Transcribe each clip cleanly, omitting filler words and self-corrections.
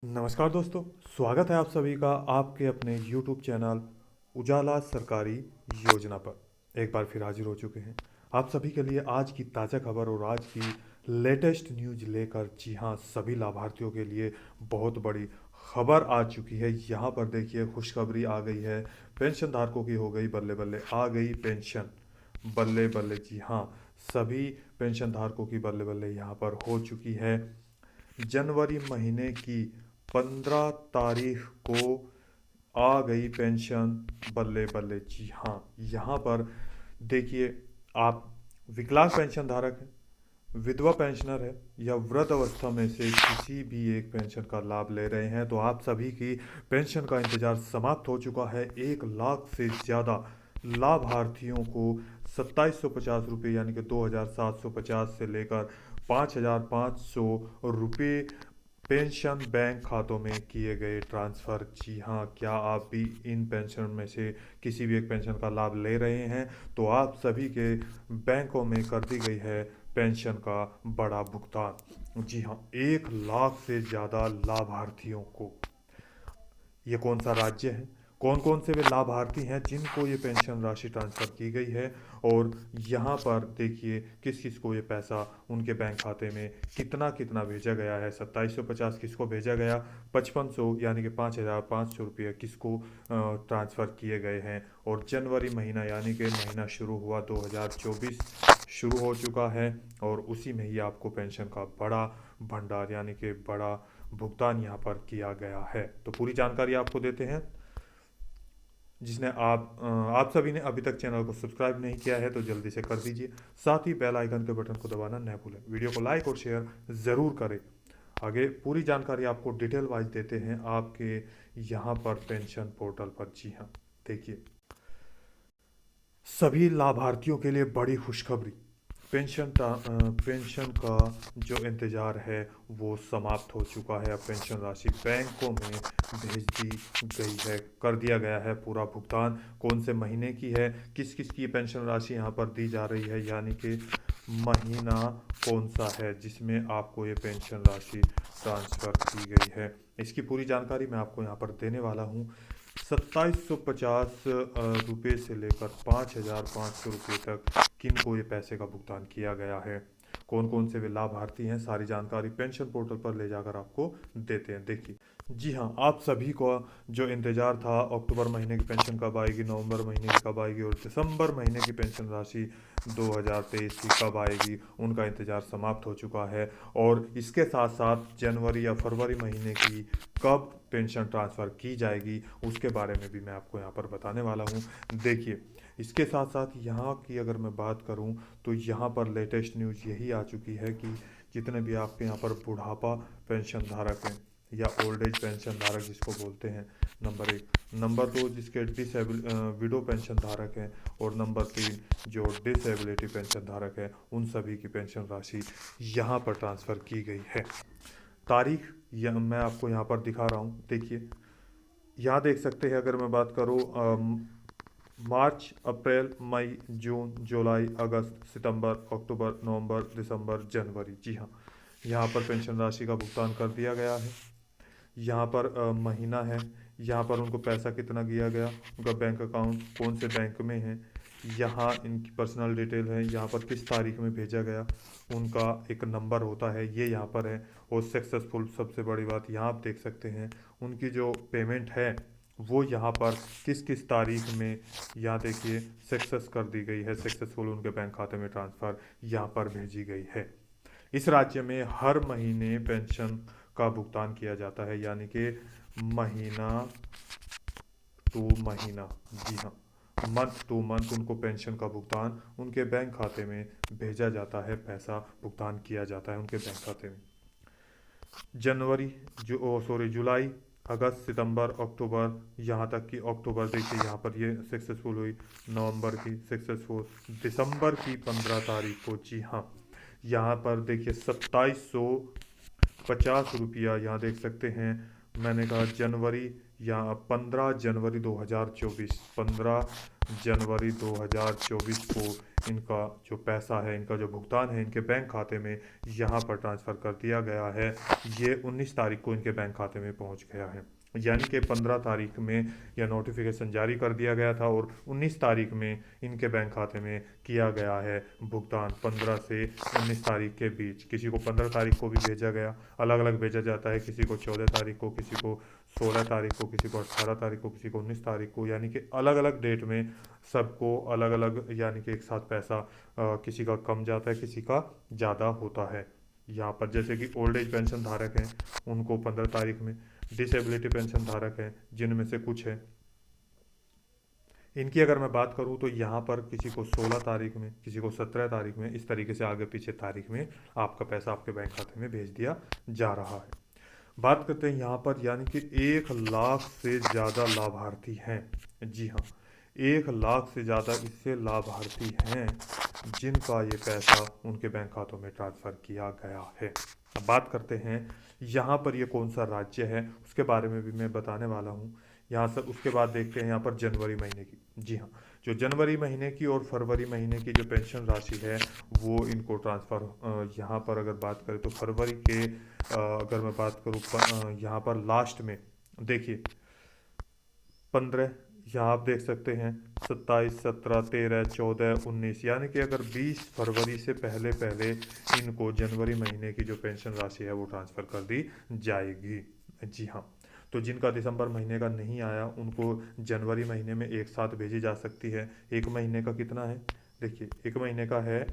नमस्कार दोस्तों, स्वागत है आप सभी का आपके अपने YouTube चैनल उजाला सरकारी योजना पर। एक बार फिर हाजिर हो चुके हैं आप सभी के लिए आज की ताज़ा खबर और आज की लेटेस्ट न्यूज लेकर। जी हाँ, सभी लाभार्थियों के लिए बहुत बड़ी खबर आ चुकी है। यहाँ पर देखिए, खुशखबरी आ गई है। पेंशन धारकों की हो गई बल्ले बल्ले, आ गई पेंशन बल्ले बल्ले। जी हाँ, सभी पेंशन धारकों की बल्ले बल्ले यहाँ पर हो चुकी है। जनवरी महीने की 15 तारीख को आ गई पेंशन बल्ले बल्ले। जी हाँ, यहाँ पर देखिए, आप विकलांग पेंशन धारक हैं, विधवा पेंशनर है या वृद्ध अवस्था में से किसी भी एक पेंशन का लाभ ले रहे हैं तो आप सभी की पेंशन का इंतजार समाप्त हो चुका है। 1 लाख से ज़्यादा लाभार्थियों को 2750 रुपये यानी कि 2750 से लेकर 5500 रुपये पेंशन बैंक खातों में किए गए ट्रांसफ़र। जी हाँ, क्या आप भी इन पेंशन में से किसी भी एक पेंशन का लाभ ले रहे हैं तो आप सभी के बैंकों में कर दी गई है पेंशन का बड़ा भुगतान। जी हाँ, 1 लाख से ज़्यादा लाभार्थियों को। ये कौन सा राज्य है, कौन कौन से वे लाभार्थी हैं जिनको ये पेंशन राशि ट्रांसफ़र की गई है, और यहाँ पर देखिए किस किस को ये पैसा उनके बैंक खाते में कितना कितना भेजा गया है। 2750 किसको भेजा गया, 5500 यानी कि 5500 रुपये किसको ट्रांसफ़र किए गए हैं। और जनवरी महीना यानी कि महीना शुरू हुआ 2024 शुरू हो चुका है और उसी में ही आपको पेंशन का बड़ा भंडार यानी कि बड़ा भुगतान यहाँ पर किया गया है। तो पूरी जानकारी आपको देते हैं। जिसने आप सभी ने अभी तक चैनल को सब्सक्राइब नहीं किया है तो जल्दी से कर दीजिए, साथ ही बेल आइकन के बटन को दबाना न भूलें। वीडियो को लाइक और शेयर ज़रूर करें। आगे पूरी जानकारी आपको डिटेल वाइज देते हैं आपके यहाँ पर पेंशन पोर्टल पर। जी हाँ, देखिए, सभी लाभार्थियों के लिए बड़ी खुशखबरी। पेंशन का जो इंतज़ार है वो समाप्त हो चुका है। अब पेंशन राशि बैंकों में भेज दी गई है, कर दिया गया है पूरा भुगतान। कौन से महीने की है, किस किस की पेंशन राशि यहाँ पर दी जा रही है, यानी कि महीना कौन सा है जिसमें आपको ये पेंशन राशि ट्रांसफ़र की गई है, इसकी पूरी जानकारी मैं आपको यहाँ पर देने वाला हूँ। 2750 रुपये से लेकर 5500 रुपये तक किन को ये पैसे का भुगतान किया गया है, कौन कौन से वे लाभार्थी हैं, सारी जानकारी पेंशन पोर्टल पर ले जाकर आपको देते हैं। देखिए, जी हाँ, आप सभी को जो इंतज़ार था अक्टूबर महीने की पेंशन कब आएगी, नवंबर महीने की कब आएगी और दिसंबर महीने की पेंशन राशि 2023 की कब आएगी, उनका इंतज़ार समाप्त हो चुका है। और इसके साथ साथ जनवरी या फरवरी महीने की कब पेंशन ट्रांसफ़र की जाएगी उसके बारे में भी मैं आपको यहाँ पर बताने वाला हूँ। देखिए, इसके साथ साथ यहाँ की अगर मैं बात करूँ तो यहाँ पर लेटेस्ट न्यूज़ यही आ चुकी है कि जितने भी आपके यहाँ पर बुढ़ापा पेंशन धारक हैं या ओल्ड एज पेंशन धारक जिसको बोलते हैं, नंबर 1, नंबर 2 जिसके विडो पेंशन धारक हैं, और नंबर 3 जो डिसेबिलिटी पेंशन धारक है, उन सभी की पेंशन राशि यहाँ पर ट्रांसफ़र की गई है। तारीख यह मैं आपको यहाँ पर दिखा रहा हूँ। देखिए, यहाँ देख सकते हैं, अगर मैं बात करूँ मार्च, अप्रैल, मई, जून, जुलाई, अगस्त, सितंबर, अक्टूबर, नवंबर, दिसंबर, जनवरी। जी हाँ, यहाँ पर पेंशन राशि का भुगतान कर दिया गया है। यहाँ पर महीना है, यहाँ पर उनको पैसा कितना दिया गया, उनका बैंक अकाउंट कौन से बैंक में है, यहाँ इनकी पर्सनल डिटेल है, यहाँ पर किस तारीख में भेजा गया, उनका एक नंबर होता है ये यहाँ पर है। और सक्सेसफुल, सबसे बड़ी बात यहाँ आप देख सकते हैं, उनकी जो पेमेंट है वो यहाँ पर किस किस तारीख में, यहाँ देखिए, सक्सेस कर दी गई है, सक्सेसफुल उनके बैंक खाते में ट्रांसफ़र यहाँ पर भेजी गई है। इस राज्य में हर महीने पेंशन का भुगतान किया जाता है, यानी कि महीना टू महीना। जी हाँ, मंथ टू मंथ उनको पेंशन का भुगतान उनके बैंक खाते में भेजा जाता है, पैसा भुगतान किया जाता है उनके बैंक खाते में। जनवरी, जुलाई, अगस्त, सितंबर, अक्टूबर, यहाँ तक कि अक्टूबर देखिए यहाँ पर ये सक्सेसफुल हुई, नवंबर की सक्सेसफुल, दिसंबर की 15 तारीख को। जी हाँ, यहाँ पर देखिए 2750 रुपया यहाँ देख सकते हैं। मैंने कहा जनवरी यहाँ 15 जनवरी 2024 को इनका जो पैसा है, इनका जो भुगतान है इनके बैंक खाते में यहाँ पर ट्रांसफ़र कर दिया गया है। ये 19 तारीख को इनके बैंक खाते में पहुँच गया है। यानी कि 15 तारीख में यह नोटिफिकेशन जारी कर दिया गया था और 19 तारीख में इनके बैंक खाते में किया गया है भुगतान। 15 से 19 तारीख के बीच किसी को 15 तारीख को भी भेजा गया, अलग अलग भेजा जाता है, किसी को 14 तारीख को, किसी को 16 तारीख को, किसी को 18 तारीख को, किसी को 19 तारीख को, यानी कि अलग अलग डेट में सबको अलग अलग, यानी कि एक साथ पैसा किसी का कम जाता है, किसी का ज़्यादा होता है। यहाँ पर जैसे कि ओल्ड एज पेंशन धारक हैं उनको 15 तारीख में, डिसेबिलिटी पेंशन धारक हैं जिनमें से कुछ है, इनकी अगर मैं बात करूं तो यहाँ पर किसी को 16 तारीख में, किसी को 17 तारीख में, इस तरीके से आगे पीछे तारीख में आपका पैसा आपके बैंक खाते में भेज दिया जा रहा है। बात करते हैं यहाँ पर, यानी कि 1 लाख से ज़्यादा लाभार्थी हैं। जी हाँ, 1 लाख से ज़्यादा इससे लाभार्थी हैं जिनका ये पैसा उनके बैंक खातों में ट्रांसफ़र किया गया है। अब बात करते हैं यहाँ पर ये कौन सा राज्य है, उसके बारे में भी मैं बताने वाला हूँ। यहाँ से उसके बाद देखते हैं यहाँ पर जनवरी महीने की। जी हाँ, जो जनवरी महीने की और फरवरी महीने की जो पेंशन राशि है वो इनको ट्रांसफ़र, यहाँ पर अगर बात करें तो फरवरी के अगर मैं बात करूँ यहाँ पर लास्ट में देखिए 15, यहाँ आप देख सकते हैं 27, 17, 13, 14, 19, यानी कि अगर 20 फरवरी से पहले पहले इनको जनवरी महीने की जो पेंशन राशि है वो ट्रांसफ़र कर दी जाएगी। जी हाँ, तो जिनका दिसंबर महीने का नहीं आया उनको जनवरी महीने में एक साथ भेजी जा सकती है। एक महीने का कितना है, देखिए एक महीने का है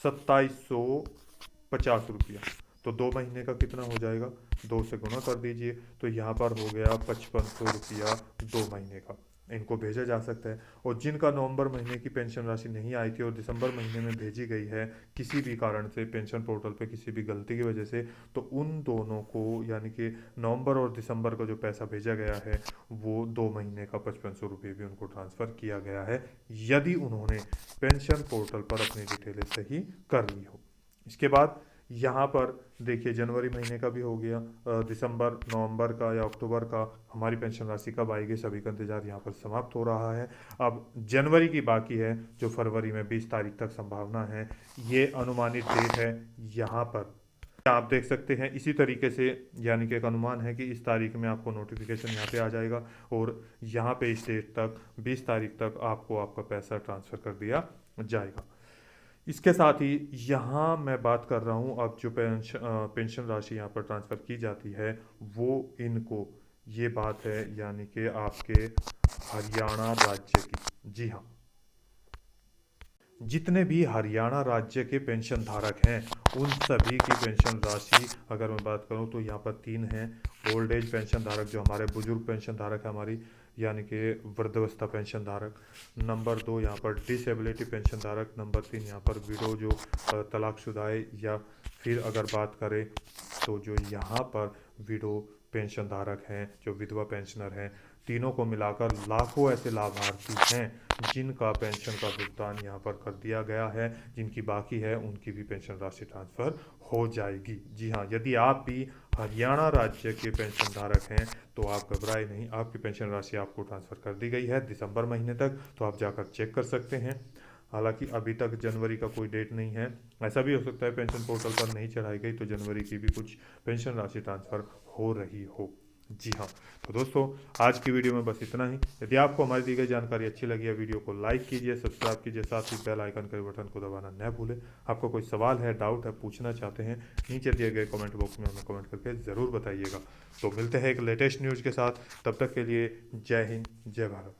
2750 रुपया, तो 2 महीने का कितना हो जाएगा, 2 से गुना कर दीजिए, तो यहाँ पर हो गया 5500 रुपया 2 महीने का इनको भेजा जा सकता है। और जिनका नवंबर महीने की पेंशन राशि नहीं आई थी और दिसंबर महीने में भेजी गई है किसी भी कारण से पेंशन पोर्टल पे किसी भी गलती की वजह से, तो उन दोनों को, यानी कि नवंबर और दिसंबर का जो पैसा भेजा गया है वो 2 महीने का 5500 रुपये भी उनको ट्रांसफ़र किया गया है, यदि उन्होंने पेंशन पोर्टल पर अपनी डिटेलें सही कर ली हो। इसके बाद यहाँ पर देखिए जनवरी महीने का भी हो गया, दिसंबर, नवंबर का या अक्टूबर का हमारी पेंशन राशि कब आएगी, सभी का इंतजार यहाँ पर समाप्त हो रहा है। अब जनवरी की बाकी है जो फरवरी में 20 तारीख तक संभावना है, ये अनुमानित डेट है। यहाँ पर आप देख सकते हैं इसी तरीके से, यानी कि एक अनुमान है कि इस तारीख में आपको नोटिफिकेशन यहाँ पे आ जाएगा और यहाँ पे इस डेट तक 20 तारीख तक आपको आपका पैसा ट्रांसफ़र कर दिया जाएगा। इसके साथ ही यहाँ मैं बात कर रहा हूँ, अब जो पेंशन राशि यहाँ पर ट्रांसफ़र की जाती है वो इनको, ये बात है यानी कि आपके हरियाणा राज्य की। जी हाँ, जितने भी हरियाणा राज्य के पेंशन धारक हैं उन सभी की पेंशन राशि अगर मैं बात करूं तो यहाँ पर 3 हैं। ओल्ड एज पेंशन धारक जो हमारे बुजुर्ग पेंशन धारक है हमारी, यानी कि वृद्धावस्था पेंशन धारक। नंबर 2 यहाँ पर डिसेबिलिटी पेंशन धारक। नंबर 3 यहाँ पर विडो जो तलाकशुदा है, या फिर अगर बात करें तो जो यहाँ पर विडो पेंशन धारक हैं, जो विधवा पेंशनर हैं, तीनों को मिलाकर लाखों ऐसे लाभार्थी हैं जिनका पेंशन का भुगतान यहाँ पर कर दिया गया है। जिनकी बाकी है उनकी भी पेंशन राशि ट्रांसफ़र हो जाएगी। जी हाँ, यदि आप भी हरियाणा राज्य के पेंशन धारक हैं तो आप घबराए नहीं, आपकी पेंशन राशि आपको ट्रांसफ़र कर दी गई है दिसंबर महीने तक, तो आप जाकर चेक कर सकते हैं। हालांकि अभी तक जनवरी का कोई डेट नहीं है, ऐसा भी हो सकता है पेंशन पोर्टल पर नहीं चढ़ाई गई तो जनवरी की भी कुछ पेंशन राशि ट्रांसफ़र हो रही हो। जी हाँ, तो दोस्तों आज की वीडियो में बस इतना ही। यदि आपको हमारी दी गई जानकारी अच्छी लगी है, वीडियो को लाइक कीजिए, सब्सक्राइब कीजिए, साथ ही बेल आइकन के बटन को दबाना न भूलें। आपको कोई सवाल है, डाउट है, पूछना चाहते हैं, नीचे दिए गए कमेंट बॉक्स में हमें कमेंट करके ज़रूर बताइएगा। तो मिलते हैं एक लेटेस्ट न्यूज़ के साथ, तब तक के लिए जय हिंद, जय भारत।